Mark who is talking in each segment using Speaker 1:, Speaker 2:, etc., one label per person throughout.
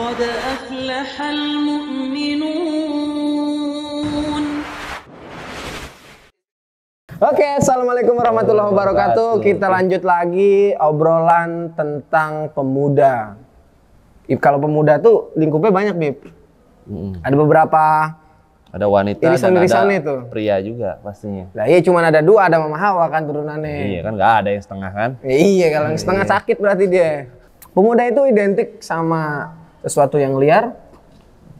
Speaker 1: قد أفلح المؤمنون.
Speaker 2: Oke, assalamualaikum warahmatullahi wabarakatuh. Kita lanjut lagi obrolan tentang pemuda. Kalau pemuda tuh lingkupnya banyak, Bib. Ada beberapa.
Speaker 3: Ada wanita dan ada
Speaker 2: itu
Speaker 3: pria juga pastinya.
Speaker 2: Nah iya, cuma ada dua, ada Mama Hawa kan turunannya.
Speaker 3: Iya kan, nggak ada yang setengah kan?
Speaker 2: Iya, kalau yang setengah sakit berarti dia. Pemuda itu identik sama sesuatu yang liar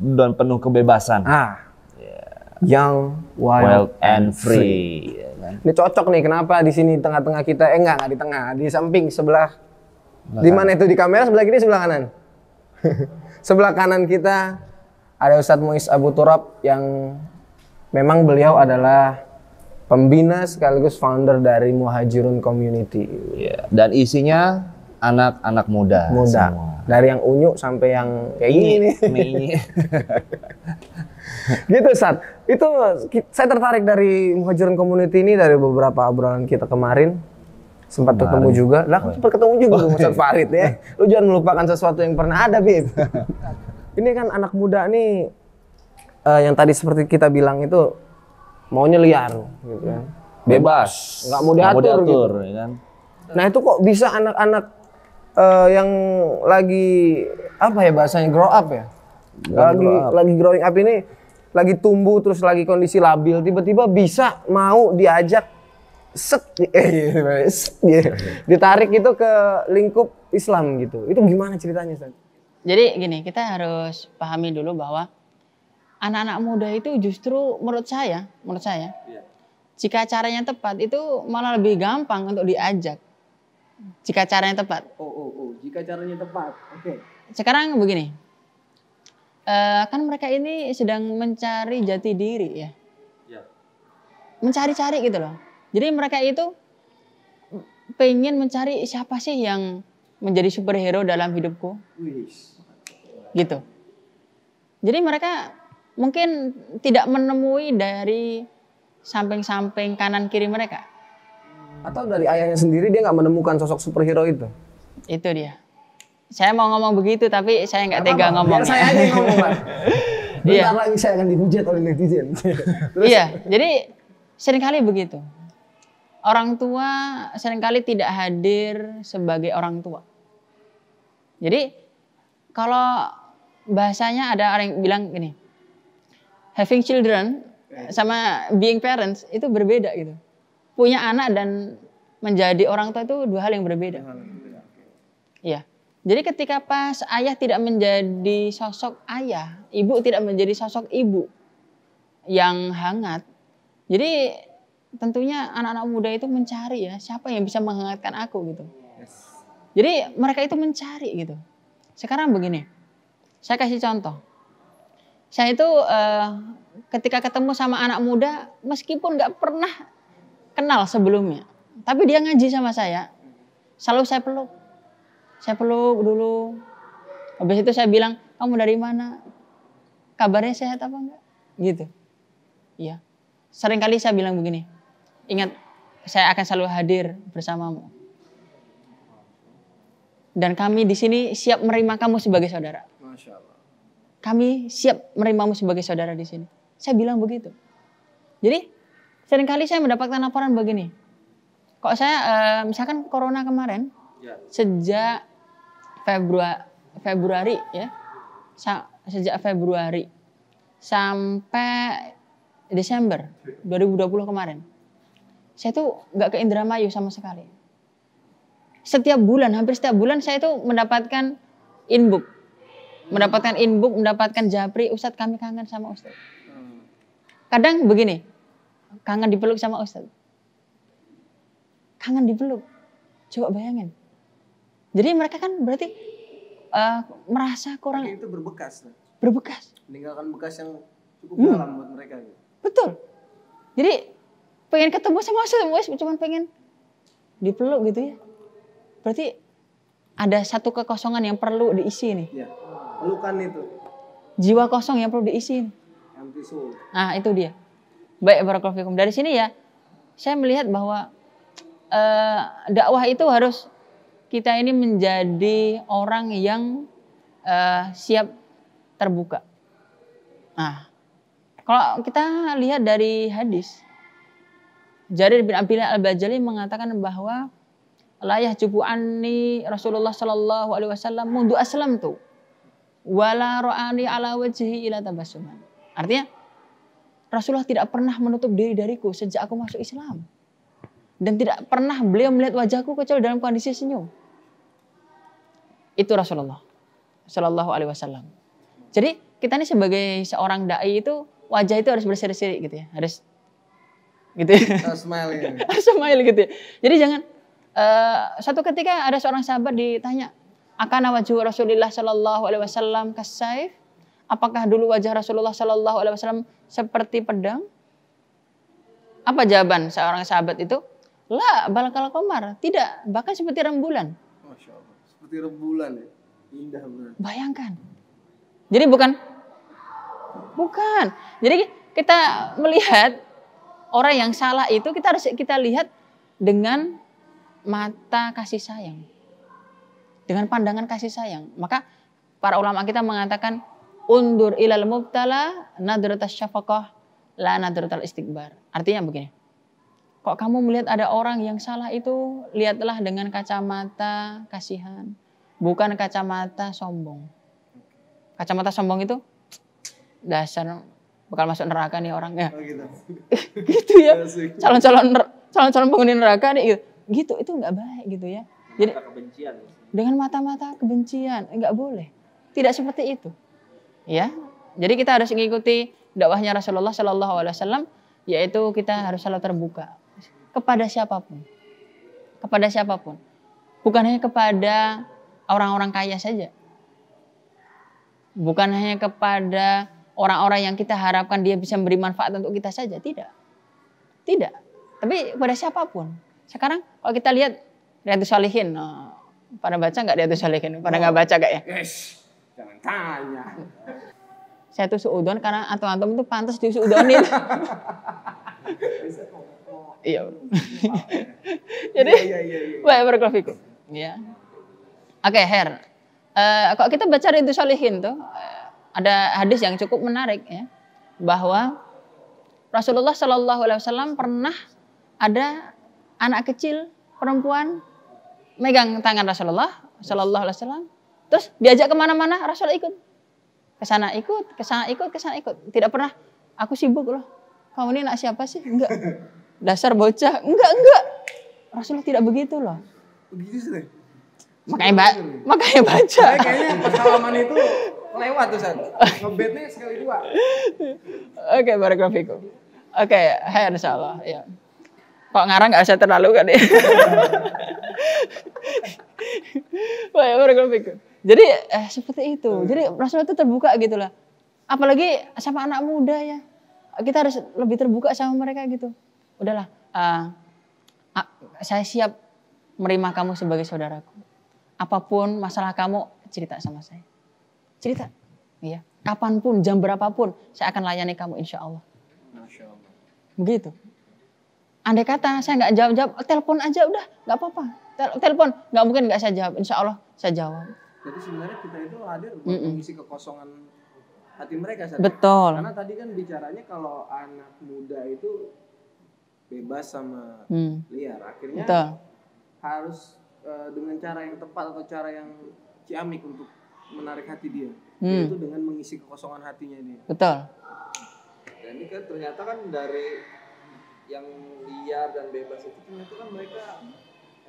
Speaker 3: Dan penuh kebebasan.
Speaker 2: Young,
Speaker 3: Wild and free. Ya kan?
Speaker 2: Ini cocok nih, kenapa di sini tengah-tengah kita? Enggak di tengah, di samping sebelah. Di mana itu di kamera, sebelah kiri, sebelah kanan. Sebelah kanan kita ada Ustadz Muiz Abu Turab yang memang beliau adalah pembina sekaligus founder dari Muhajirun Community.
Speaker 3: Ya. Dan isinya anak-anak muda. Semua.
Speaker 2: Dari yang unyu sampai yang kayak gini nih. Gitu, Ustadz. Itu saya tertarik dari Muhajirun Community ini dari beberapa obrolan kita kemarin. Sempat ketemu juga. Lah, sempat ketemu juga Ustadz Farid ya. Lu jangan melupakan sesuatu yang pernah ada, Bib. Ini kan anak muda nih yang tadi seperti kita bilang itu maunya liar gitu kan. Bebas, nggak mau diatur gitu.
Speaker 3: Ya kan?
Speaker 2: Nah, itu kok bisa anak-anak yang lagi apa ya bahasanya, grow up ya? Lagi growing up ini, lagi tumbuh terus lagi kondisi labil, tiba-tiba bisa mau diajak ditarik itu ke lingkup Islam gitu. Itu gimana ceritanya, Ustaz?
Speaker 4: Jadi gini, kita harus pahami dulu bahwa anak-anak muda itu justru menurut saya, jika caranya tepat itu malah lebih gampang untuk diajak. Jika caranya tepat.
Speaker 2: Jika caranya tepat. Oke.
Speaker 4: Sekarang begini, kan mereka ini sedang mencari jati diri ya. Mencari-cari gitu loh. Jadi mereka itu pengen mencari siapa sih yang menjadi superhero dalam hidupku. Gitu. Jadi mereka mungkin tidak menemui dari samping-samping kanan kiri mereka.
Speaker 2: Atau dari ayahnya sendiri dia nggak menemukan sosok superhero itu.
Speaker 4: Itu dia. Saya mau ngomong begitu tapi saya nggak tega ngomong.
Speaker 2: Biar saya aja yang ngomong, Pak. Bentar lagi saya akan dihujat oleh netizen.
Speaker 4: Iya, jadi seringkali begitu. Orang tua seringkali tidak hadir sebagai orang tua. Jadi kalau bahasanya ada orang yang bilang gini, having children sama being parents itu berbeda gitu. Punya anak dan menjadi orang tua itu dua hal yang berbeda. Iya. Jadi ketika pas ayah tidak menjadi sosok ayah, ibu tidak menjadi sosok ibu yang hangat. Jadi tentunya anak-anak muda itu mencari ya, siapa yang bisa menghangatkan aku gitu. Jadi mereka itu mencari gitu. Sekarang begini, saya kasih contoh. Saya itu ketika ketemu sama anak muda, meskipun nggak pernah kenal sebelumnya, tapi dia ngaji sama saya, selalu saya peluk. Saya peluk dulu. Habis itu saya bilang, kamu dari mana? Kabarnya sehat apa enggak? Gitu. Iya. Seringkali saya bilang begini, ingat, saya akan selalu hadir bersamamu. Dan kami di sini siap menerima kamu sebagai saudara.
Speaker 2: Masya Allah.
Speaker 4: Kami siap menerimamu sebagai saudara di sini. Saya bilang begitu. Jadi seringkali saya mendapatkan laporan begini. Kok saya misalkan corona kemarin, sejak Februari ya, sejak Februari sampai Desember 2020 kemarin, saya tuh nggak ke Indramayu sama sekali. Setiap bulan, hampir setiap bulan saya tuh mendapatkan inbox, mendapatkan japri, Ustadz kami kangen sama Ustadz. Kadang begini, kangen dipeluk sama Ustadz. Kangen dipeluk, coba bayangin. Jadi mereka kan berarti merasa kurang.
Speaker 2: Itu berbekas.
Speaker 4: Berbekas.
Speaker 2: Meninggalkan bekas yang cukup dalam buat mereka.
Speaker 4: Betul. Jadi pengen ketemu sama Ustadz, cuma pengen dipeluk gitu ya. Berarti ada satu kekosongan yang perlu diisi nih.
Speaker 2: Iya. Pelukan itu.
Speaker 4: Jiwa kosong yang perlu diisi.
Speaker 2: Empty soul.
Speaker 4: Nah itu dia. Baik, barakallahu fikum. Dari sini ya, saya melihat bahwa dakwah itu harus kita ini menjadi orang yang siap terbuka. Nah, kalau kita lihat dari hadis, Jarir bin Abdillah Al-Bajali mengatakan bahwa la yahjubu anni Rasulullah sallallahu alaihi wasallam mundu aslamtu wala ra'ani ala wajhi ila tabassuman. Artinya Rasulullah tidak pernah menutup diri dariku sejak aku masuk Islam. Dan tidak pernah beliau melihat wajahku kecuali dalam kondisi senyum. Itu Rasulullah sallallahu alaihi wasallam. Jadi kita ini sebagai seorang dai itu wajah itu harus berseri-seri gitu ya. Harus gitu ya.
Speaker 2: Smile ya.
Speaker 4: Harus smile gitu ya. Jadi jangan satu ketika ada seorang sahabat ditanya, "Akana wajhu Rasulullah sallallahu alaihi wasallam kasaif?" Apakah dulu wajah Rasulullah sallallahu alaihi wasallam seperti pedang? Apa jawaban seorang sahabat itu? La balakal qamar, tidak, bahkan seperti rembulan.
Speaker 2: Masya Allah, seperti rembulan ya. Indah benar.
Speaker 4: Bayangkan. Jadi bukan. Jadi kita melihat orang yang salah itu kita lihat dengan mata kasih sayang. Dengan pandangan kasih sayang. Maka para ulama kita mengatakan undur ilal mubtala nadratas syafaqah la nadratal istikbar. Artinya begini. Kok kamu melihat ada orang yang salah itu, lihatlah dengan kacamata kasihan, bukan kacamata sombong. Kacamata sombong itu dasar bakal masuk neraka nih orangnya. Oh, gitu. Gitu ya. Calon-calon penghuni neraka nih gitu. Gitu itu nggak baik gitu ya. Jadi dengan mata-mata kebencian nggak boleh. Tidak seperti itu. Ya. Jadi kita harus mengikuti dakwahnya Rasulullah Shallallahu alaihi wasallam, yaitu kita harus selalu terbuka kepada siapapun. Kepada siapapun. Bukan hanya kepada orang-orang kaya saja. Bukan hanya kepada orang-orang yang kita harapkan dia bisa memberi manfaat untuk kita saja. Tidak. Tidak. Tapi kepada siapapun. Sekarang kalau kita lihat Riyadhus Shalihin. Pada baca nggak Riyadhus Shalihin? Pada nggak baca nggak ya?
Speaker 2: Yes. Jangan tanya.
Speaker 4: Saya tuh suudon karena antum-antum itu pantas disuudonin. Iya. Jadi, baik barakallahu fikum. Ya. Oke, Her. Kalau kita baca Riyadhus Shalihin tuh ada hadis yang cukup menarik ya, bahwa Rasulullah Shallallahu alaihi wasallam pernah ada anak kecil perempuan megang tangan Rasulullah Shallallahu alaihi wasallam, terus diajak kemana-mana Rasul ikut, kesana ikut, kesana ikut, kesana ikut. Tidak pernah aku sibuk loh. Kamu ini anak siapa sih? Enggak. Dasar bocah. Enggak. Rasulullah tidak begitu loh.
Speaker 2: Begitu sih.
Speaker 4: Makanya baca.
Speaker 2: Kayaknya pas halaman itu lewat tuh San. Ngebetnya sekali dua.
Speaker 4: Oke, barakallahu fikum. Oke, insyaallah ya. Kok ngarang enggak usah terlalu kan ya. Baik, barakallahu fikum. Jadi seperti itu. Jadi Rasulullah itu terbuka gitu lah. Apalagi sama anak muda ya. Kita harus lebih terbuka sama mereka gitu. Udahlah, saya siap menerima kamu sebagai saudaraku. Apapun masalah kamu, cerita sama saya. Cerita, ya. Kapanpun, jam berapapun, saya akan layani kamu insya Allah.
Speaker 2: Masya Allah.
Speaker 4: Begitu. Andai kata saya nggak jawab, telepon aja udah, nggak apa-apa. Telepon, nggak mungkin nggak saya jawab. Insya Allah saya jawab.
Speaker 2: Jadi sebenarnya kita itu hadir untuk mengisi kekosongan hati mereka.
Speaker 4: Betul.
Speaker 2: Karena tadi kan bicaranya kalau anak muda itu bebas sama liar. Akhirnya
Speaker 4: betul.
Speaker 2: Harus dengan cara yang tepat atau cara yang ciamik untuk menarik hati dia. Yaitu dengan mengisi kekosongan hatinya dia.
Speaker 4: Betul.
Speaker 3: Dan ini kan ternyata kan dari yang liar dan bebas itu ternyata kan mereka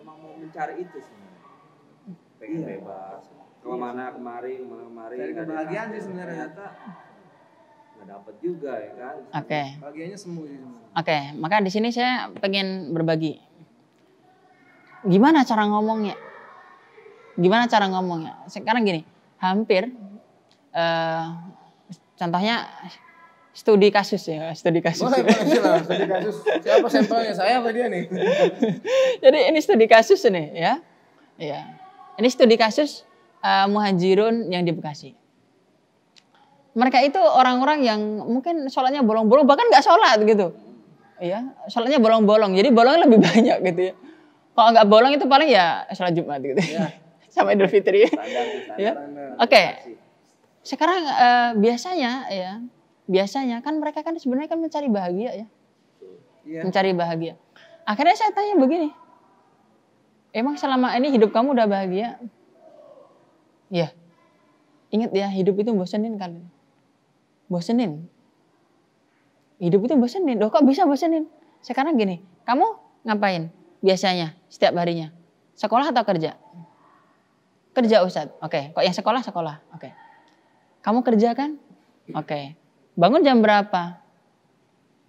Speaker 3: emang mau mencari itu sebenarnya. Pengen bebas. Kemana kemari.
Speaker 2: Cari kebahagiaan sih sebenarnya.
Speaker 3: Ternyata nggak dapat juga ya kan.
Speaker 4: Oke.
Speaker 2: Bahagianya semu sih sebenarnya.
Speaker 4: Oke, maka di sini saya pengen berbagi. Gimana cara ngomongnya? Sekarang gini, hampir contohnya studi kasus ya, studi kasus.
Speaker 2: Boleh studi kasus. Siapa sampelnya? Saya apa dia nih?
Speaker 4: Jadi ini studi kasus nih ya. Iya. Ini studi kasus muhajirun yang di Bekasi. Mereka itu orang-orang yang mungkin sholatnya bolong-bolong, bahkan nggak sholat gitu. Iya, sholatnya bolong-bolong. Jadi bolongnya lebih banyak gitu ya. Kalau nggak bolong itu paling ya sholat Jumat gitu. Ya. sama Idul Fitri.
Speaker 3: Standar tuh, standar.
Speaker 4: Ya. Oke. Sekarang biasanya kan mereka kan sebenarnya kan mencari bahagia ya.
Speaker 2: Iya.
Speaker 4: Mencari bahagia. Akhirnya saya tanya begini. Emang selama ini hidup kamu udah bahagia? Ya. Ingat ya, hidup itu bosenin kali. Bosenin. Hidup itu bosenin. Loh kok bisa bosenin? Sekarang gini, kamu ngapain biasanya setiap harinya? Sekolah atau kerja? Kerja Ustadz. Oke. Kok yang sekolah? Oke. Kamu kerja kan? Oke. Bangun jam berapa?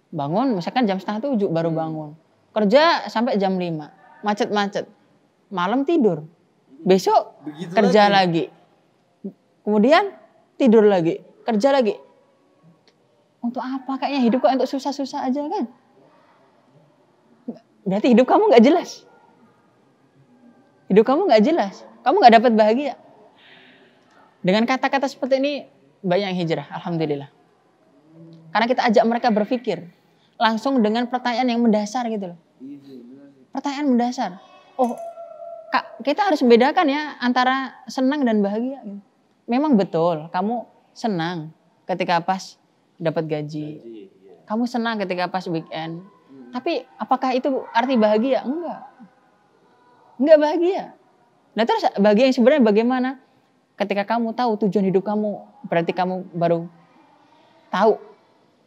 Speaker 4: Bangun misalkan jam 6:30 baru bangun. Kerja sampai jam 5. Macet-macet. Malam tidur. Besok
Speaker 2: Begitu
Speaker 4: kerja lagi. Kemudian tidur lagi. Kerja lagi. Untuk apa kayaknya hidup kok untuk susah-susah aja kan? Berarti hidup kamu gak jelas. Hidup kamu gak jelas. Kamu gak dapat bahagia. Dengan kata-kata seperti ini banyak yang hijrah. Alhamdulillah. Karena kita ajak mereka berpikir. Langsung dengan pertanyaan yang mendasar gitu loh. Pertanyaan mendasar. Oh, Kak, kita harus membedakan ya antara senang dan bahagia. Gitu. Memang betul, kamu senang ketika pas dapat gaji. Kamu senang ketika pas weekend. Tapi apakah itu arti bahagia? Enggak. Enggak bahagia. Nah terus bahagia yang sebenarnya bagaimana? Ketika kamu tahu tujuan hidup kamu, berarti kamu baru tahu.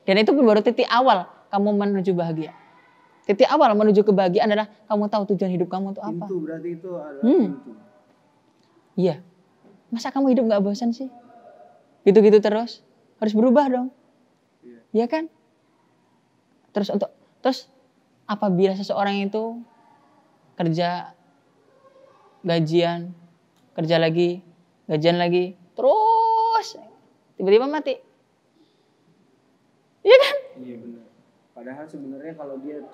Speaker 4: Dan itu pun baru titik awal kamu menuju bahagia. Titik awal menuju kebahagiaan adalah kamu tahu tujuan hidup kamu itu apa.
Speaker 2: Pintu berarti itu adalah pintu.
Speaker 4: Iya. Masa kamu hidup gak bosan sih? Gitu-gitu terus? Harus berubah dong. Iya kan? Terus apabila seseorang itu kerja gajian, kerja lagi, gajian lagi, terus tiba-tiba mati. Iya kan?
Speaker 2: Iya benar. Padahal sebenarnya kalau dia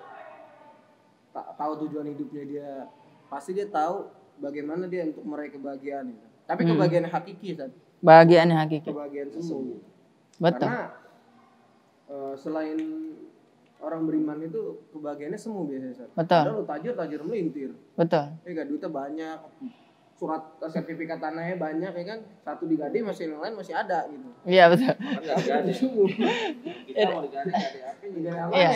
Speaker 2: tahu tujuan hidupnya dia, pasti dia tahu bagaimana dia untuk meraih kebahagiaan itu. Tapi kebahagiaan hakiki, Ustaz.
Speaker 4: Bahagiaan yang hakiki.
Speaker 2: Kebahagiaan semu.
Speaker 4: Betul.
Speaker 2: Karena selain orang beriman itu kebahagiaannya semu biasanya, Ustaz.
Speaker 4: Betul.
Speaker 2: Padahal lu tajir melintir.
Speaker 4: Betul.
Speaker 2: Ya kan duitnya banyak, surat sertifikat tanahnya banyak ya kan. Satu digade masih yang lain masih ada gitu.
Speaker 4: Iya betul.
Speaker 3: Kan nggak digade. Kita mau digade apa nih?
Speaker 4: Iya.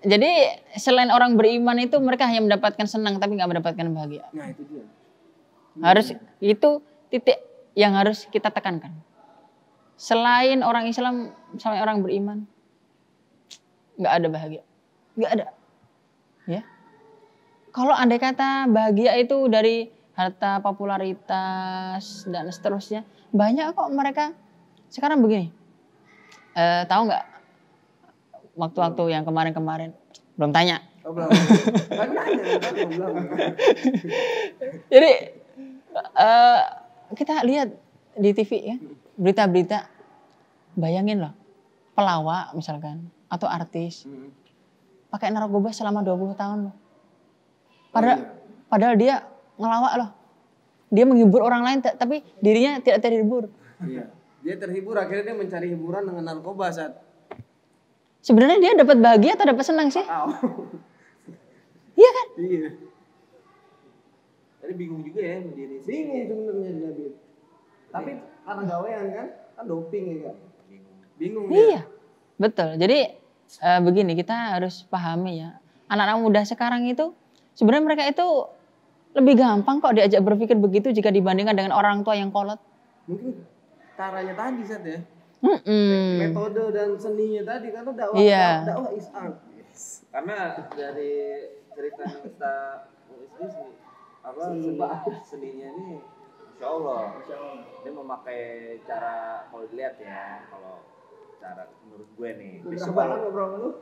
Speaker 4: Jadi selain orang beriman itu mereka hanya mendapatkan senang tapi nggak mendapatkan bahagia.
Speaker 2: Nah itu dia.
Speaker 4: Harus itu titik yang harus kita tekankan. Selain orang Islam, selain orang beriman, nggak ada bahagia, nggak ada. Ya. Kalau andai kata bahagia itu dari harta, popularitas dan seterusnya, banyak kok mereka. Sekarang begini, tahu nggak? Waktu-waktu yang kemarin-kemarin belum tanya.
Speaker 2: Oh, belum. Kan nanya, belum.
Speaker 4: Jadi kita lihat di TV ya, berita-berita, bayangin loh, pelawak misalkan atau artis pakai narkoba selama 20 tahun loh. Padahal dia ngelawak loh. Dia menghibur orang lain tapi dirinya tidak terhibur.
Speaker 2: Iya. Dia terhibur, akhirnya dia mencari hiburan dengan narkoba, saat.
Speaker 4: Sebenarnya dia dapat bahagia atau dapat senang sih? Iya kan?
Speaker 2: Iya.
Speaker 3: Tadi bingung juga ya diri sendiri.
Speaker 2: Bingung sebenarnya David. Tapi karena gawean kan doping ya kan. Bingung.
Speaker 4: Iya, betul. Jadi begini, kita harus pahami ya. Anak-anak muda sekarang itu sebenarnya mereka itu lebih gampang kok diajak berpikir begitu jika dibandingkan dengan orang tua yang kolot.
Speaker 2: Mungkin caranya tadi Sat ya.
Speaker 3: Metode dan seninya tadi kan dakwah is art. Karena dari cerita kita seninya ini Masya Allah dia memakai cara, kalau dilihat ya, kalau cara menurut gue nih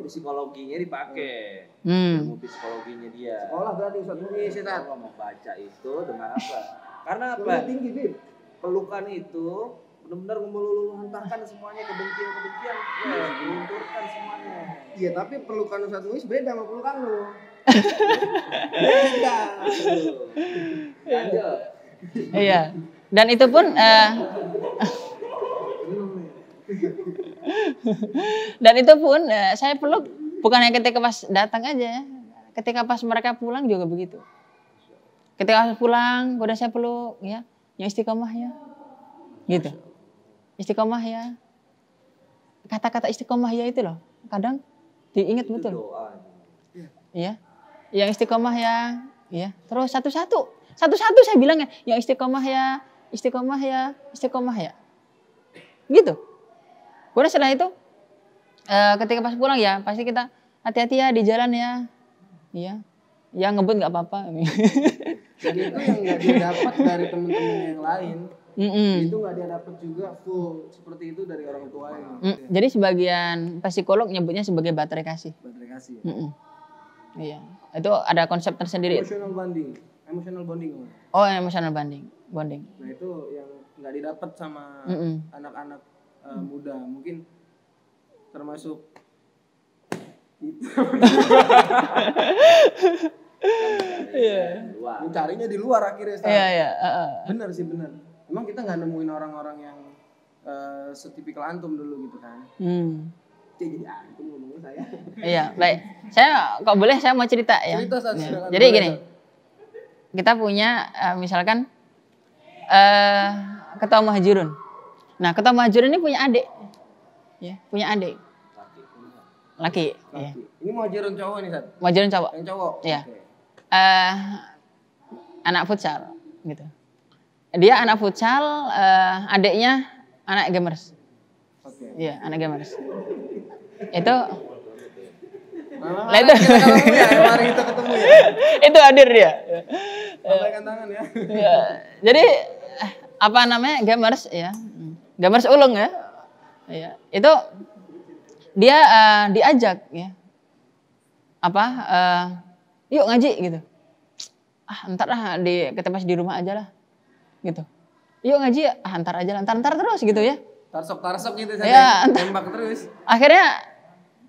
Speaker 3: psikologinya dipakai, ilmu psikologinya dia.
Speaker 2: Sekolah berarti Ustaz Mu'i Setat.
Speaker 3: Kalau mau baca itu dengan apa? Karena apa? Pelukan itu benar-benar meluluh-hantahkan semuanya, kebencian, melunturkan semuanya.
Speaker 2: Iya, tapi pelukan Ustaz Mu'i beda sama pelukan lu. Beda.
Speaker 3: Lanjut.
Speaker 4: Iya. Dan itu pun saya peluk bukan hanya ketika pas datang aja ya. Ketika pas mereka pulang juga begitu. Ketika pulang, udah saya peluk, ya, yang istiqomah ya, gitu. Istiqomah ya. Kata-kata istiqomah ya itu loh, kadang diingat
Speaker 3: Itu
Speaker 4: betul.
Speaker 3: doa.
Speaker 4: Ya, yang istiqomah ya. Terus satu-satu saya bilangnya, yang istiqomah ya, istiqomah ya, istiqomah ya. Gitu. Kemudian setelah itu, ketika pas pulang ya, pasti kita hati-hati ya di jalan ya. Iya. Ya ngebut nggak apa-apa.
Speaker 2: Dan itu yang nggak dia dapat dari teman-teman yang lain. Itu nggak dia dapat juga full seperti itu dari orang tuanya.
Speaker 4: Jadi sebagian psikolog nyebutnya sebagai baterai kasih.
Speaker 2: Baterai kasih.
Speaker 4: Iya. Itu ada konsep tersendiri.
Speaker 2: Emotional bonding.
Speaker 4: Oh, emotional bonding.
Speaker 2: Nah itu yang nggak didapat sama anak-anak muda. Mungkin termasuk itu. Mencarinya di luar akhirnya.
Speaker 4: Iya.
Speaker 2: Bener sih bener. Emang kita nggak nemuin orang-orang yang setipikal antum dulu gitu kan? Jadi antum ngomongnya saya.
Speaker 4: Iya, baik. Saya kok boleh saya mau cerita ya.
Speaker 2: Cerita saja.
Speaker 4: Ya. Jadi gini, kita punya misalkan ketua muhajirun. Nah, ketua muhajirun ini punya adik, ya, punya adik. Laki. Ya.
Speaker 2: Ini muhajirun cowok nih, Sat?
Speaker 4: Muhajirun cowok.
Speaker 2: Yang cowok?
Speaker 4: Iya.
Speaker 2: Okay.
Speaker 4: Anak futsal, gitu. Dia anak futsal, adiknya anak gamers.
Speaker 2: Oke.
Speaker 4: Iya, anak gamers. Itu.
Speaker 2: Lah itu. Ya, mari kita ketemu ya.
Speaker 4: Itu hadir dia.
Speaker 2: Lambaikan tangan ya.
Speaker 4: Ya. Jadi apa namanya gamers ya, gamers ulung ya. Ya. Itu dia diajak ya. Apa? Yuk ngaji gitu. Entar lah kita pas di rumah aja lah. Gitu. Yuk ngaji ya, antar aja lah, antar terus gitu ya.
Speaker 2: Tarsok gitu saja.
Speaker 4: Ya,
Speaker 2: tembak terus.
Speaker 4: Akhirnya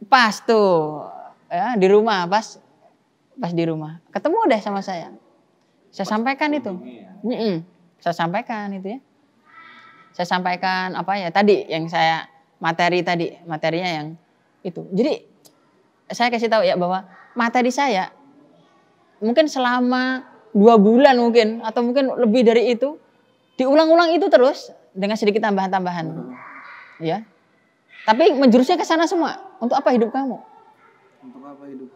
Speaker 4: pas tuh ya di rumah, pas di rumah. Ketemu deh sama saya. Saya sampaikan itu. Saya sampaikan itu ya. Saya sampaikan apa ya tadi yang saya materinya yang itu. Jadi saya kasih tahu ya bahwa materi saya mungkin selama 2 bulan mungkin atau mungkin lebih dari itu diulang-ulang itu terus dengan sedikit tambahan-tambahan. Ya. Tapi menjurusnya ke sana semua. Untuk apa hidup kamu?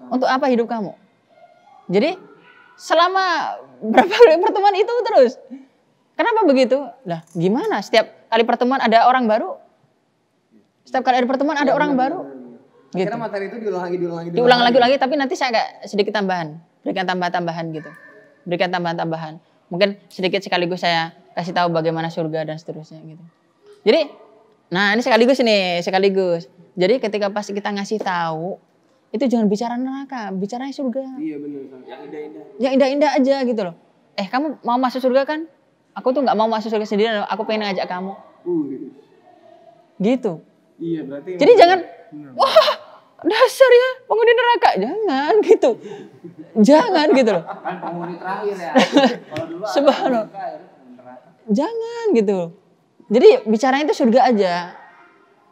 Speaker 4: Untuk apa hidup kamu? Jadi selama berapa kali pertemuan itu terus. Kenapa begitu? Lah, gimana? Setiap kali pertemuan ada orang baru. Setiap kali ada pertemuan ada orang baru. Gitu.
Speaker 2: Akhirnya materi itu
Speaker 4: diulang lagi, tapi nanti saya agak sedikit tambahan. Berikan tambahan-tambahan gitu. Berikan tambahan-tambahan. Mungkin sedikit sekaligus saya kasih tahu bagaimana surga dan seterusnya gitu. Jadi, nah ini sekaligus. Jadi ketika pas kita ngasih tahu, itu jangan bicara neraka, bicaranya surga.
Speaker 2: Iya benar.
Speaker 4: Yang indah-indah aja gitu loh. Kamu mau masuk surga kan? Aku tuh nggak mau masuk surga sendirian, aku pengen ngajak kamu. Gitu.
Speaker 2: Iya berarti.
Speaker 4: Jadi jangan, wah dasar ya penghuni neraka, jangan gitu. Jangan gitu loh.
Speaker 3: Kan penghuni terakhir ya. Kalau dulu
Speaker 4: Subhanallah. Jangan gitu. Jadi bicaranya itu surga aja.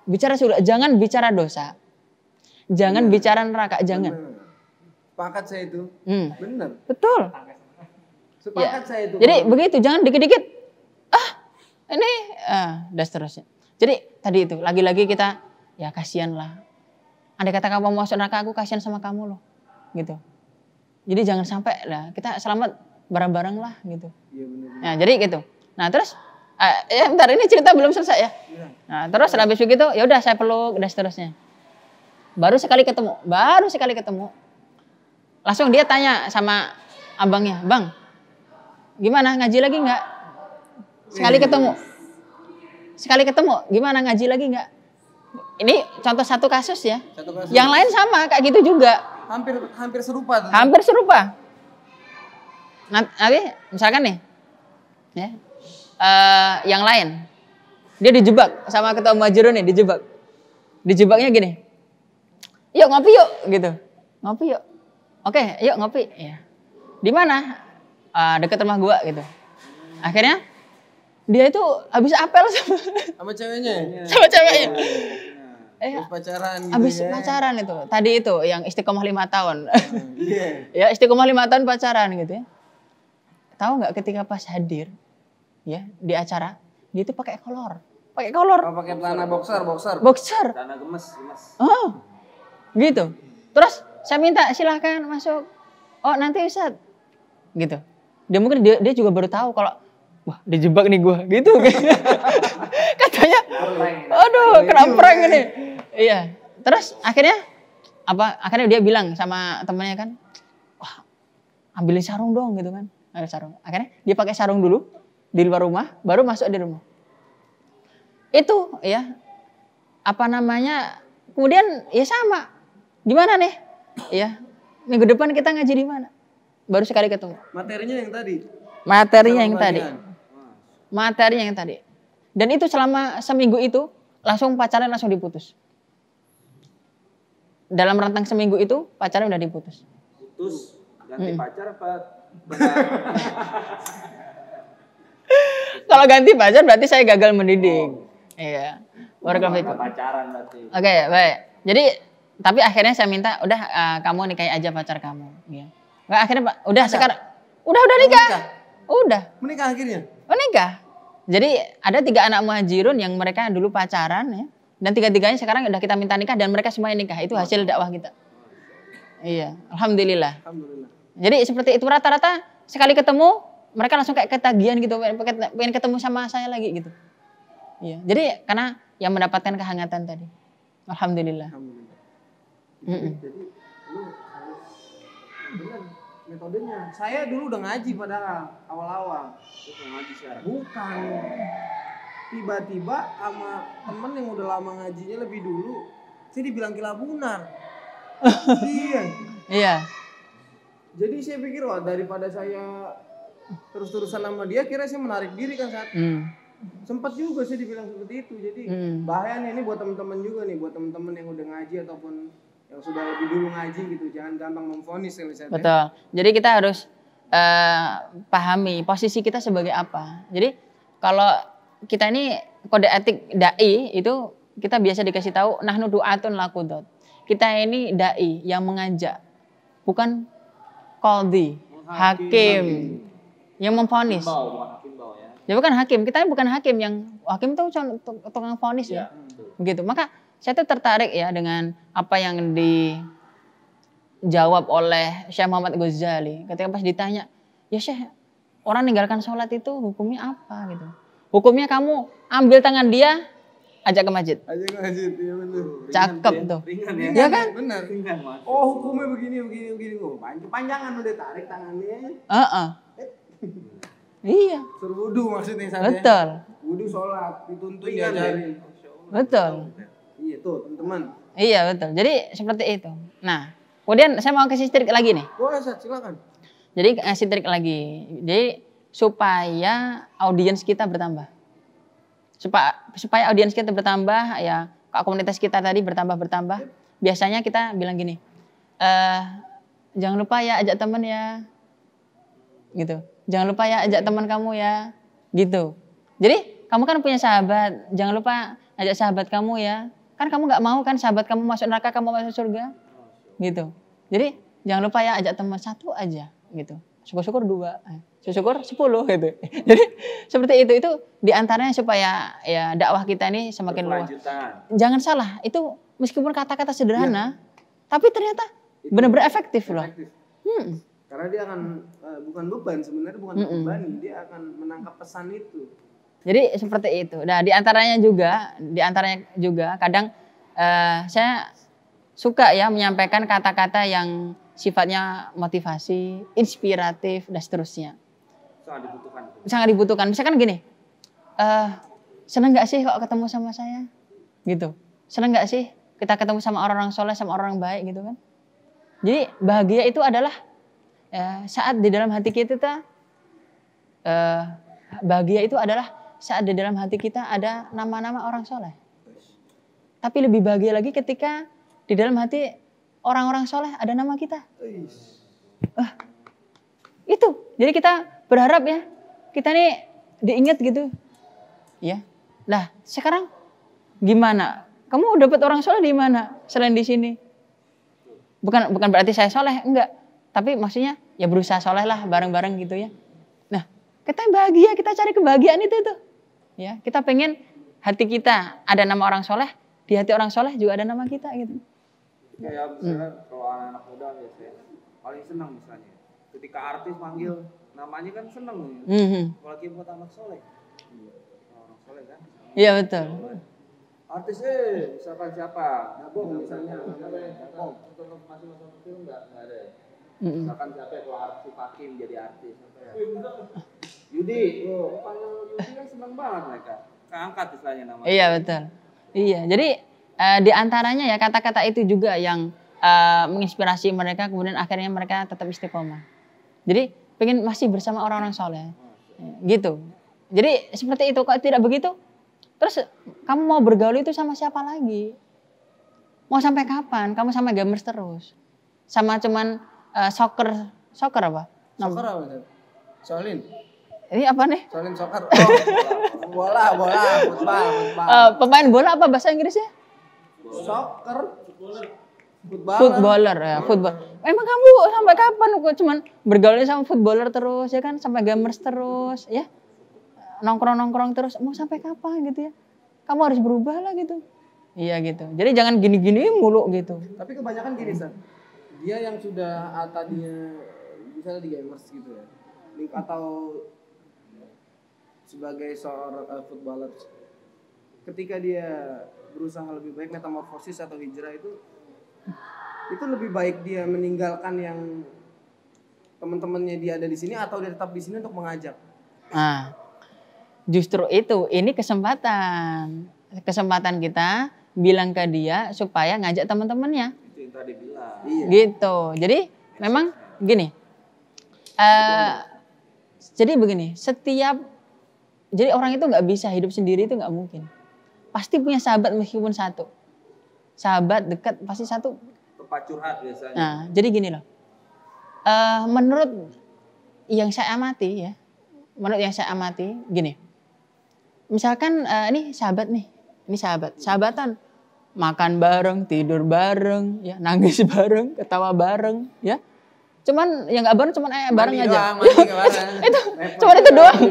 Speaker 4: Bicara surga, jangan bicara dosa. Jangan bicara neraka, jangan.
Speaker 2: Sepakat saya itu. Benar.
Speaker 4: Betul.
Speaker 2: Sepakat saya itu.
Speaker 4: Jadi begitu, jangan dikit-dikit. Dan seterusnya. Jadi tadi itu, lagi-lagi kita, ya kasihan lah. Andai kata kamu mau masuk neraka, aku kasihan sama kamu loh. Gitu. Jadi jangan sampai lah, kita selamat bareng-bareng lah gitu.
Speaker 2: Iya benar.
Speaker 4: Nah jadi gitu. Nah terus, bentar ini cerita belum selesai ya. Nah terus habis begitu, ya udah saya peluk dan seterusnya. Baru sekali ketemu. Langsung dia tanya sama abangnya, Bang, gimana ngaji lagi nggak? Sekali ketemu, gimana ngaji lagi nggak? Ini contoh satu kasus ya. Yang lain sama kayak gitu juga.
Speaker 2: Hampir serupa.
Speaker 4: Hampir serupa. Nanti misalkan nih, ya, yang lain, dia dijebak sama ketua muhajirun nih, dijebaknya gini, yuk ngopi yuk, gitu, ngopi yuk, oke, yuk ngopi, ya, di mana? Dekat rumah gua, gitu. Akhirnya dia itu habis apel
Speaker 2: sama ceweknya.
Speaker 4: sama ceweknya.
Speaker 2: Habis pacaran gitu
Speaker 4: Habis
Speaker 2: ya.
Speaker 4: pacaran itu. Tadi itu yang istiqomah 5 tahun.
Speaker 2: Iya.
Speaker 4: Ya, istiqomah 5 tahun pacaran gitu ya. tahu nggak ketika pas hadir ya di acara dia itu pakai kolor. Pakai kolor.
Speaker 2: Oh, pakai celana boxer.
Speaker 4: Boxer.
Speaker 3: Dana gemes.
Speaker 4: Oh. Gitu. Terus saya minta silahkan masuk. Oh, nanti Ustaz. Gitu. Dia mungkin dia juga baru tahu kalau wah, dijebak nih gua gitu. Katanya, aduh, kena prank ini. Iya. Terus akhirnya akhirnya dia bilang sama temannya kan, wah, ambilin sarung dong gitu kan. Ada sarung. Akhirnya dia pakai sarung dulu di luar rumah, baru masuk di rumah. Itu ya kemudian ya sama. Gimana nih? Ya, minggu depan kita ngaji di mana? Baru sekali ketemu.
Speaker 2: Materinya yang tadi.
Speaker 4: Materinya yang tadi. Dan itu selama seminggu itu langsung pacaran langsung diputus. Dalam rentang seminggu itu pacaran udah diputus.
Speaker 3: Putus, ganti pacar apa?
Speaker 4: Kalau ganti pacar berarti saya gagal mendidik. Iya.
Speaker 3: Pacaran berarti.
Speaker 4: Oke, baik. Jadi tapi akhirnya saya minta udah kamu nikahi aja pacar kamu. Iya. Nggak, akhirnya udah sekarang udah nikah. Udah.
Speaker 2: Menikah akhirnya?
Speaker 4: Menikah. Jadi ada 3 anak muhajirun yang mereka dulu pacaran ya. Dan 3-3-nya sekarang udah kita minta nikah dan mereka semuanya nikah. Itu hasil dakwah kita. Iya, alhamdulillah. Jadi seperti itu rata-rata sekali ketemu mereka langsung kayak ketagihan gitu, pengen ketemu sama saya lagi gitu. Iya. Jadi karena yang mendapatkan kehangatan tadi. Alhamdulillah.
Speaker 2: Jadi lu harus benar metodenya. Saya dulu udah ngaji pada awal-awal.
Speaker 3: Terus mau ngaji sekarang.
Speaker 2: Bukan. Tiba-tiba sama temen yang udah lama ngajinya lebih dulu, saya dibilang gila bunar.
Speaker 4: Iya.
Speaker 2: Jadi saya pikir wah daripada saya terus-terusan sama dia, kira saya menarik diri kan saat. Sempat juga saya dibilang seperti itu. Jadi bahaya nih ini buat teman-teman juga nih, buat teman-teman yang udah ngaji ataupun yang sudah lebih dulu ngaji gitu, jangan gampang memvonis kalau saya.
Speaker 4: Betul. Jadi kita harus pahami posisi kita sebagai apa. Jadi kalau kita ini kode etik dai itu kita biasa dikasih tahu nahnu du'atun laqudot. Kita ini dai yang mengajak, bukan qadhi, hakim yang memvonis. Ya bukan hakim, kita bukan hakim yang hakim itu tukang vonis ya. Begitu. Maka saya tuh tertarik ya dengan apa yang dijawab oleh Syekh Muhammad Ghazali ketika pas ditanya, "Ya Syekh, orang ninggalkan sholat itu hukumnya apa?" gitu. Hukumnya kamu ambil tangan dia, ajak ke masjid.
Speaker 2: Ajak ke masjid, iya benar.
Speaker 4: Cakep tuh.
Speaker 3: Ringan ya.
Speaker 4: Ya kan?
Speaker 2: Benar.
Speaker 3: Ringan.
Speaker 2: Oh, hukumnya begini. Oh, panjangan udah tarik tangannya.
Speaker 4: Iya.
Speaker 2: Suruh wudu maksudnya saya.
Speaker 4: Betul.
Speaker 2: Wudu sholat, dituntun diajarin.
Speaker 4: Betul.
Speaker 2: Iya tuh teman-teman.
Speaker 4: Iya betul. Jadi seperti itu. Nah, kemudian saya mau kasih trik lagi nih.
Speaker 2: Boleh Ustaz, silakan.
Speaker 4: Jadi kasih trik lagi. Jadi supaya audiens kita bertambah. Supaya audiens kita bertambah, ya komunitas kita tadi bertambah. Biasanya kita bilang gini, jangan lupa ya ajak teman ya, gitu. Jangan lupa ya ajak teman kamu ya, gitu. Jadi kamu kan punya sahabat, jangan lupa ajak sahabat kamu ya. Kan kamu nggak mau kan sahabat kamu masuk neraka, kamu masuk surga, gitu. Jadi jangan lupa ya ajak teman 1 aja, gitu. Syukur-syukur 2, syukur 10 gitu. Jadi seperti itu diantaranya supaya ya dakwah kita ini semakin luas. Jangan salah, itu meskipun kata-kata sederhana, tapi ternyata benar-benar efektif loh.
Speaker 2: Karena dia akan bukan beban sebenarnya, bukan beban, dia akan menangkap pesan itu.
Speaker 4: Jadi seperti itu. Nah, diantaranya juga kadang saya suka ya menyampaikan kata-kata yang sifatnya motivasi, inspiratif dan seterusnya. Sangat dibutuhkan. Misalkan gini, seneng nggak sih kalau ketemu sama saya, gitu. Seneng nggak sih kita ketemu sama orang-orang soleh, sama orang baik, gitu kan? Jadi bahagia itu adalah saat di dalam hati kita, bahagia itu adalah saat di dalam hati kita ada nama-nama orang soleh. Tapi lebih bahagia lagi ketika di dalam hati orang-orang soleh ada nama kita. Itu. Jadi kita berharap ya, kita nih diingat gitu. Ya. Lah, sekarang gimana? Kamu dapat orang soleh di mana? Selain di sini. Bukan berarti saya soleh, enggak. Tapi maksudnya ya berusaha soleh lah bareng-bareng gitu ya. Kita yang bahagia, kita cari kebahagiaan itu tuh. Ya, kita pengen hati kita ada nama orang soleh, di hati orang soleh juga ada nama kita gitu.
Speaker 3: Kayak misalnya kalau anak-anak muda biasanya paling senang misalnya ketika artis manggil namanya kan seneng nih. Apalagi buat anak soleh. Orang soleh kan.
Speaker 4: Iya betul.
Speaker 3: Artis misalkan siapa? Nabung misalnya. Nabung. Untuk masuk film enggak ada ya. Misalkan siapa kalau artis Fakim jadi artis Yudi, panggil Yudi kan seneng banget mereka. Keangkat istilahnya namanya.
Speaker 4: Iya betul. Iya, jadi di antaranya ya kata-kata itu juga yang menginspirasi mereka, kemudian akhirnya mereka tetap istiqomah. Jadi pengen masih bersama orang-orang soleh, gitu. Jadi seperti itu, kalau tidak begitu, terus kamu mau bergaul itu sama siapa lagi? Mau sampai kapan? Kamu sama gamers terus, sama cuman soccer apa?
Speaker 2: Soccer apa? Solin.
Speaker 4: Ini apa nih?
Speaker 2: Solin soccer. Bola, football.
Speaker 4: Pemain bola apa bahasa Inggrisnya?
Speaker 2: Soccer.
Speaker 4: Footballer ya, football. Emang kamu sampai kapan kok cuman bergaulnya sama footballer terus ya kan, sampai gamers terus ya? Nongkrong terus, mau sampai kapan gitu ya? Kamu harus berubah lah gitu. Iya gitu. Jadi jangan gini-gini mulu gitu.
Speaker 2: Tapi kebanyakan gini, San. Dia yang sudah tadinya misalnya di gamers gitu ya. Link atau sebagai seorang footballer, ketika dia berusaha lebih baik metamorfosis atau hijrah itu lebih baik dia meninggalkan yang teman-temannya dia ada di sini atau dia tetap di sini untuk mengajak.
Speaker 4: Nah, justru itu, ini kesempatan kita bilang ke dia supaya ngajak teman-temannya.
Speaker 3: Itu yang tadi bilang.
Speaker 2: Iya.
Speaker 4: Gitu. Jadi memang gini. Jadi begini, jadi orang itu nggak bisa hidup sendiri, itu nggak mungkin. Pasti punya sahabat meskipun satu. Sahabat dekat pasti satu.
Speaker 3: Tempat curhat biasanya.
Speaker 4: Nah, jadi gini loh. Menurut yang saya amati ya, gini. Misalkan ini sahabatan, makan bareng, tidur bareng, ya nangis bareng, ketawa bareng, ya. Cuman yang nggak bareng, bareng aja. Itu, cuman itu doang.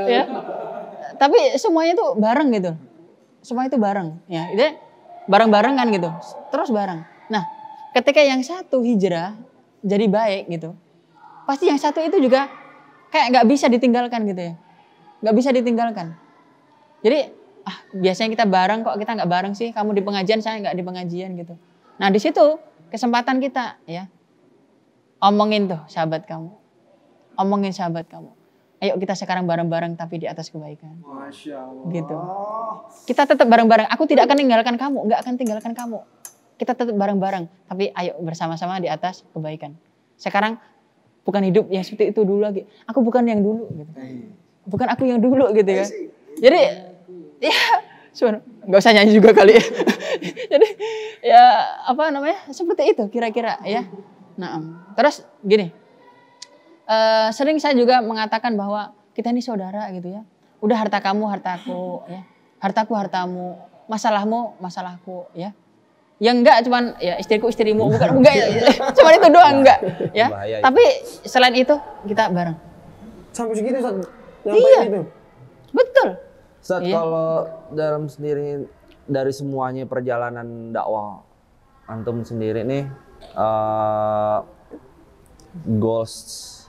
Speaker 4: Ya. Tapi semuanya tuh bareng gitu. Semua itu bareng, ya. Itu bareng-bareng kan gitu. Terus bareng. Nah, ketika yang satu hijrah jadi baik gitu, pasti yang satu itu juga kayak nggak bisa ditinggalkan gitu ya. Nggak bisa ditinggalkan. Jadi biasanya kita bareng, kok kita nggak bareng sih? Kamu di pengajian, saya nggak di pengajian gitu. Nah di situ kesempatan kita ya. Omongin tuh sahabat kamu. Omongin sahabat kamu. Ayo kita sekarang bareng-bareng tapi di atas kebaikan.
Speaker 2: Masya Allah.
Speaker 4: Gitu. Kita tetap bareng-bareng. Aku tidak akan meninggalkan kamu. Nggak akan tinggalkan kamu. Kita tetap bareng-bareng. Tapi ayo bersama-sama di atas kebaikan. Sekarang bukan hidup yang seperti itu dulu lagi. Aku bukan yang dulu. Gitu. Bukan aku yang dulu gitu ya. Jadi ya nggak usah nyanyi juga kali ya. Jadi ya apa namanya seperti itu kira-kira ya. Nah terus gini, sering saya juga mengatakan bahwa kita ini saudara gitu ya. Udah harta kamu hartaku ya, hartaku hartamu, masalahmu masalahku ya. Yang enggak cuman ya istriku istrimu, bukan enggak cuman itu doang enggak ya. Tapi selain itu kita bareng.
Speaker 2: Sampai segitu Ustaz.
Speaker 4: Iya.
Speaker 2: Itu.
Speaker 4: Betul.
Speaker 5: Ustaz,
Speaker 4: Iya.
Speaker 5: kalau dalam sendiri dari semuanya perjalanan dakwah antum sendiri nih goals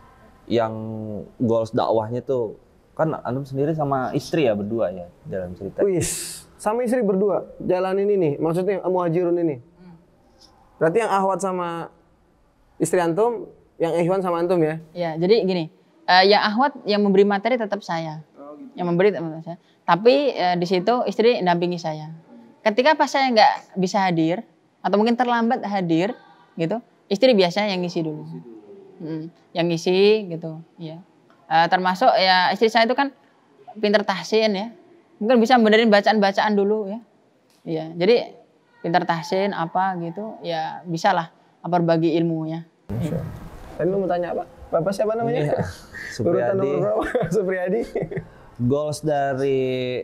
Speaker 5: dakwahnya tuh kan antum sendiri sama istri ya berdua ya dalam cerita.
Speaker 2: Wis, sama istri berdua jalan ini nih, maksudnya muhajirun ini. Berarti yang Ahwat sama istri antum, yang Ikhwan sama antum ya?
Speaker 4: Ya, jadi gini, yang Ahwat yang memberi materi tetap saya. Yang memberi tetap saya. Tapi di situ istri dampingi saya. Ketika pas saya nggak bisa hadir atau mungkin terlambat hadir, gitu, istri biasanya yang ngisi dulu. Yang ngisi gitu, ya. Termasuk ya istri saya itu kan pinter tahsin ya. Mungkin bisa benerin bacaan-bacaan dulu ya. Iya, jadi pinter tahsin apa gitu, ya bisalah berbagi ilmunya.
Speaker 2: Tadi lu mau tanya apa? Bapak siapa namanya? Urutan nomor berapa? Supriyadi.
Speaker 5: Goals dari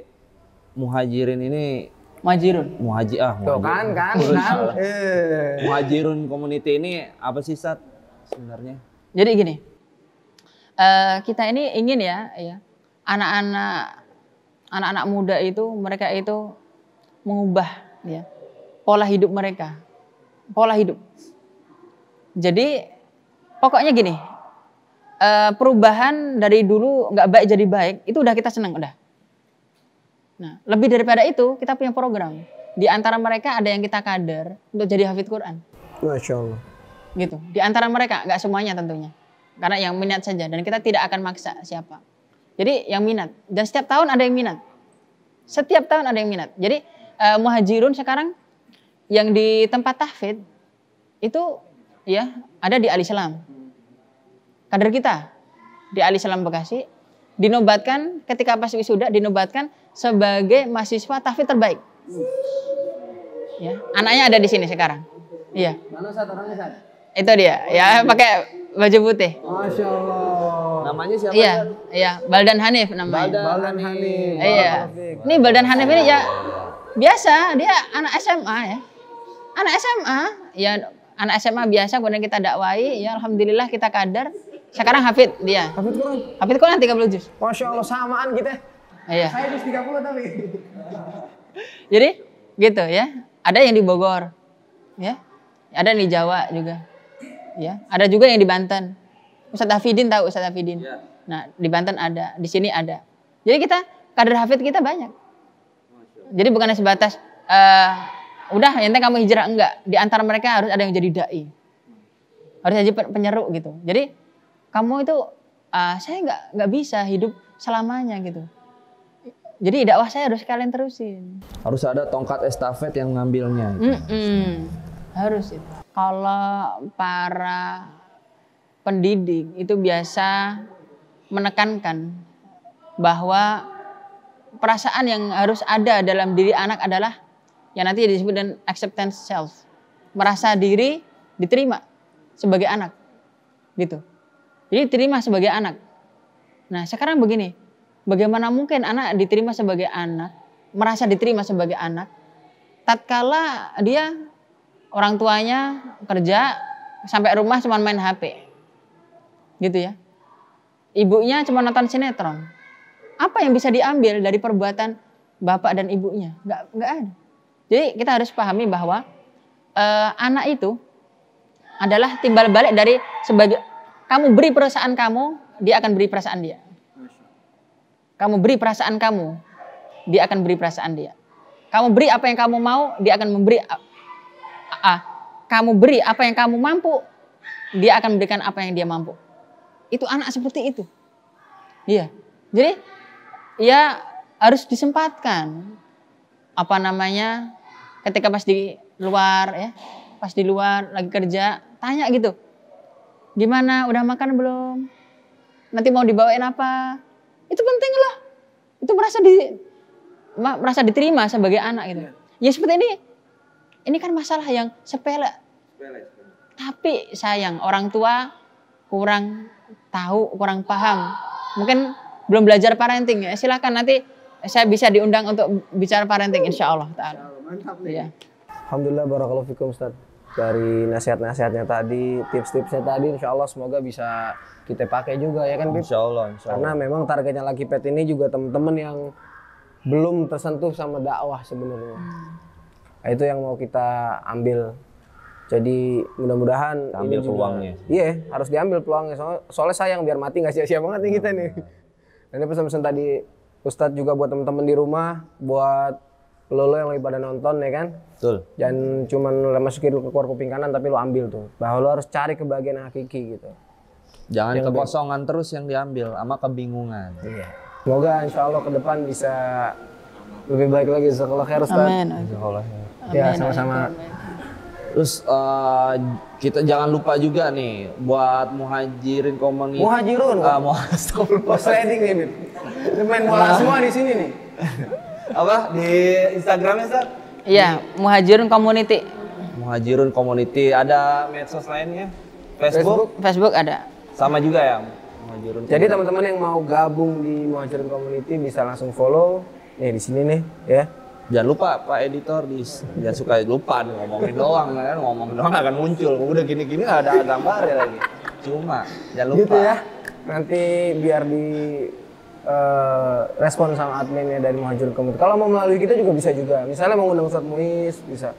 Speaker 5: Muhajirin ini Muhajirun community ini apa sih Sat sebenarnya?
Speaker 4: Jadi gini, Kita ini ingin ya anak-anak muda itu mereka itu mengubah ya pola hidup mereka, pola hidup. Jadi pokoknya gini, perubahan dari dulu nggak baik jadi baik itu udah kita senang udah. Nah lebih daripada itu kita punya program. Di antara mereka ada yang kita kader untuk jadi hafidz Quran.
Speaker 2: Masya Allah.
Speaker 4: Gitu. Di antara mereka, nggak semuanya tentunya. Karena yang minat saja dan kita tidak akan maksa siapa. Jadi yang minat. Dan setiap tahun ada yang minat. Setiap tahun ada yang minat. Jadi muhajirun sekarang yang di tempat tahfidz itu ya ada di Ali Salam. Kader kita di Ali Salam Bekasi dinobatkan ketika pas wisuda dinobatkan sebagai mahasiswa tahfidz terbaik. Ya, anaknya ada di sini sekarang. Iya.
Speaker 2: Mana Ustaz orangnya Ustaz?
Speaker 4: Itu dia, ya pakai baju putih.
Speaker 2: Masya Allah.
Speaker 5: Namanya siapa?
Speaker 4: Iya, iya, Baldan Hanif namanya.
Speaker 2: Baldan Hanif.
Speaker 4: Iya. Ini Baldan Hanif ini ya biasa, dia anak SMA ya. Anak SMA, ya anak SMA biasa kemudian kita dakwai, ya alhamdulillah kita kader. Sekarang hafidz dia.
Speaker 2: Hafidz Quran.
Speaker 4: Hafidz Quran 30 juz.
Speaker 2: Masya Allah samaan kita.
Speaker 4: Iya.
Speaker 2: Saya juz 30 tapi.
Speaker 4: Jadi gitu ya. Ada yang di Bogor. Ya. Ada yang di Jawa juga. Ya, ada juga yang di Banten. Ustadz Hafidin tahu Ustadz Hafidin.
Speaker 3: Ya.
Speaker 4: Nah, di Banten ada, di sini ada. Jadi kita kader hafidz kita banyak. Jadi bukan sebatas udah ente kamu hijrah enggak. Di antara mereka harus ada yang jadi dai. Harus jadi penyeru gitu. Jadi kamu itu saya nggak bisa hidup selamanya gitu. Jadi dakwah saya harus kalian terusin.
Speaker 5: Harus ada tongkat estafet yang ngambilnya.
Speaker 4: Harus itu. Kalau para pendidik itu biasa menekankan bahwa perasaan yang harus ada dalam diri anak adalah yang nanti disebut dengan acceptance self. Merasa diri diterima sebagai anak. Gitu. Jadi diterima sebagai anak. Nah sekarang begini, bagaimana mungkin anak diterima sebagai anak, merasa diterima sebagai anak, tatkala dia orang tuanya kerja sampai rumah cuma main HP. Gitu ya. Ibunya cuma nonton sinetron. Apa yang bisa diambil dari perbuatan bapak dan ibunya? Nggak ada. Jadi kita harus pahami bahwa anak itu adalah timbal balik dari sebagai kamu beri perasaan kamu, dia akan beri perasaan dia. Kamu beri perasaan kamu, dia akan beri perasaan dia. Kamu beri apa yang kamu mau, dia akan memberi. Kamu beri apa yang kamu mampu, dia akan memberikan apa yang dia mampu. Itu anak seperti itu. Iya. Jadi ya harus disempatkan. Apa namanya? Ketika pas di luar ya, pas di luar lagi kerja, tanya gitu. Gimana? Udah makan belum? Nanti mau dibawain apa? Itu penting loh. Itu merasa diterima sebagai anak gitu. Ya seperti ini. Ini kan masalah yang sepele. Tapi sayang orang tua kurang tahu, kurang paham. Mungkin belum belajar parenting ya. Silakan nanti saya bisa diundang untuk bicara parenting insya Allah ta'ala.
Speaker 2: Mantap
Speaker 4: nih. Ya.
Speaker 2: Alhamdulillah barakallahu fikum Ustaz. Dari nasihat-nasihatnya tadi, tips-tipsnya tadi insya Allah semoga bisa kita pakai juga ya kan Bib?
Speaker 5: Insya Allah.
Speaker 2: Karena memang targetnya Lucky Pet ini juga teman-teman yang belum tersentuh sama dakwah sebenarnya. Nah, itu yang mau kita ambil. Jadi mudah-mudahan
Speaker 5: ambil
Speaker 2: ini juga,
Speaker 5: peluangnya.
Speaker 2: Iya, harus diambil peluangnya. Soalnya sayang biar mati nggak sia-sia banget nih kita nih. Dan ini pesan-pesan tadi Ustadz juga buat teman-teman di rumah, buat lo yang lagi pada nonton ya kan.
Speaker 5: Betul.
Speaker 2: Jangan cuma masukin ke keluar kuping kanan tapi lo ambil tuh. Bahwa lo harus cari kebahagiaan yang hakiki gitu.
Speaker 5: Jangan kekosongan terus yang diambil sama kebingungan.
Speaker 2: Iya. Semoga insya Allah ke depan bisa lebih baik lagi. Jazakallah khair Ustadz.
Speaker 4: Amin.
Speaker 2: Ya sama-sama.
Speaker 5: Terus kita jangan lupa juga nih buat muhajirin komunitas.
Speaker 2: Muhajirun. Sliding nih, Bib. Ini main bola semua di sini nih.
Speaker 5: Apa di Instagramnya Ustaz?
Speaker 4: Iya, Muhajirun Community.
Speaker 5: Muhajirun Community. Ada medsos lainnya?
Speaker 4: Facebook ada.
Speaker 5: Sama juga ya. Muhajirun.
Speaker 2: Jadi teman-teman yang mau gabung di Muhajirun Community bisa langsung follow nih di sini nih ya.
Speaker 5: Jangan lupa Pak Editor jangan suka lupa nih, ngomongin doang kan, ngomongin doang akan muncul. Udah gini-gini nggak ada gambarnya lagi. Cuma jangan lupa.
Speaker 2: Gitu ya. nanti biar di respon sama adminnya dari Muhajirun Community. Kalau mau melalui kita juga bisa juga. Misalnya mau undang Ustadz Muiz bisa.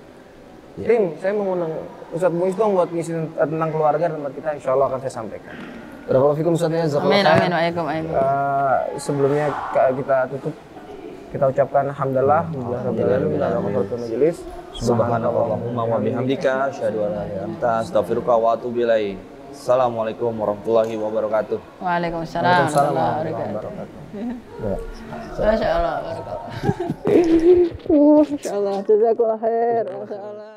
Speaker 2: Tim, saya mau undang Ustadz Muiz dong buat ngisi tentang keluarga tempat kita, insya Allah akan saya sampaikan. Barakallahu fikum Ustadznya,
Speaker 4: Amin, amin, waalaikumsalam.
Speaker 2: Sebelumnya kita tutup, kita ucapkan alhamdulillah, rabbil alamin, warahmatullahi majelis.
Speaker 5: Subhanallahumma wa bihamdika, asyhadu an la ilaha illa anta, astaghfiruka wa atubu ilaik. Assalamualaikum warahmatullahi wabarakatuh.
Speaker 4: Waalaikumsalam warahmatullahi wabarakatuh. Masya Allah. Masya Allah. Jazakallah khair. Masya Allah.